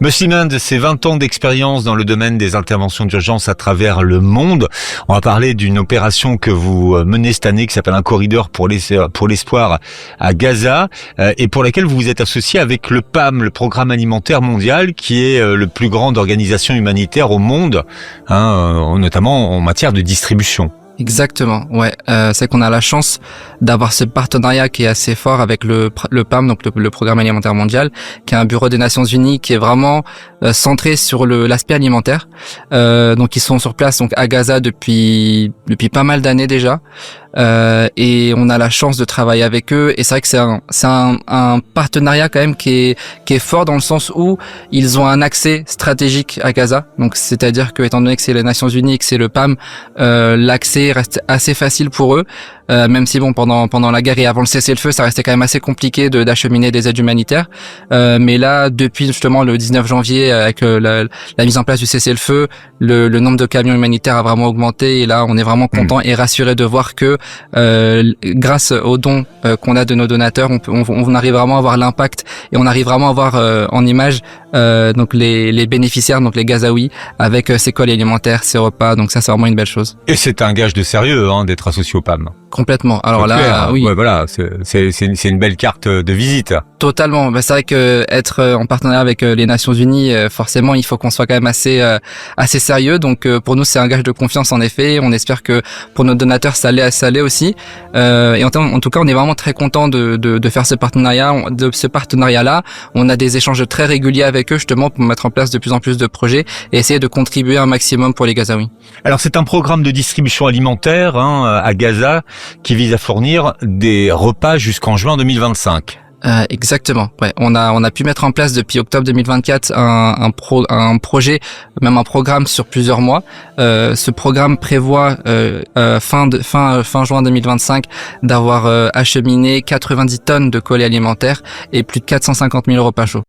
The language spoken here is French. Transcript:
Musliminde, c'est 20 ans d'expérience dans le domaine des interventions d'urgence à travers le monde. On va parler d'une opération que vous menez cette année qui s'appelle un corridor pour l'espoir à Gaza et pour laquelle vous vous êtes associé avec le PAM, le Programme alimentaire mondial, qui est le plus grande organisation humanitaire au monde, notamment en matière de distribution. Exactement, ouais. C'est qu'on a la chance d'avoir ce partenariat qui est assez fort avec le PAM, donc le Programme alimentaire mondial, qui est un bureau des Nations Unies qui est vraiment centré sur l'aspect alimentaire. Donc ils sont sur place donc à Gaza depuis pas mal d'années déjà. Et on a la chance de travailler avec eux, et c'est vrai que c'est un partenariat quand même qui est fort dans le sens où ils ont un accès stratégique à Gaza. Donc c'est-à-dire que étant donné que c'est les Nations Unies, que c'est le PAM, l'accès reste assez facile pour eux. Même si bon, pendant la guerre et avant le cessez-le-feu, ça restait quand même assez compliqué d'acheminer des aides humanitaires. Mais là, depuis justement le 19 janvier, avec la mise en place du cessez-le-feu, le nombre de camions humanitaires a vraiment augmenté, et là, on est vraiment content et rassuré de voir que grâce aux dons qu'on a de nos donateurs, on arrive vraiment à voir l'impact, et on arrive vraiment à voir en image donc les bénéficiaires, donc les Gazaouis, avec ces colis alimentaires, ces repas. Donc ça, c'est vraiment une belle chose. Et c'est un gage de sérieux d'être associé au PAM. Complètement. Alors là, clair. oui. Ouais, voilà, c'est une belle carte de visite. Totalement. C'est vrai que être en partenariat avec les Nations Unies, forcément, il faut qu'on soit quand même assez sérieux. Donc pour nous, c'est un gage de confiance en effet. On espère que pour nos donateurs, ça l'est aussi. Et en tout cas, on est vraiment très content de faire ce partenariat. De ce partenariat-là, on a des échanges très réguliers avec eux justement pour mettre en place de plus en plus de projets et essayer de contribuer un maximum pour les Gazaouis. Alors c'est un programme de distribution alimentaire à Gaza qui vise à fournir des repas jusqu'en juin 2025. Exactement. Ouais, on a pu mettre en place depuis octobre 2024 un projet, même un programme sur plusieurs mois. Ce programme prévoit fin juin 2025 d'avoir acheminé 90 tonnes de colis alimentaires et plus de 450 000 repas chauds.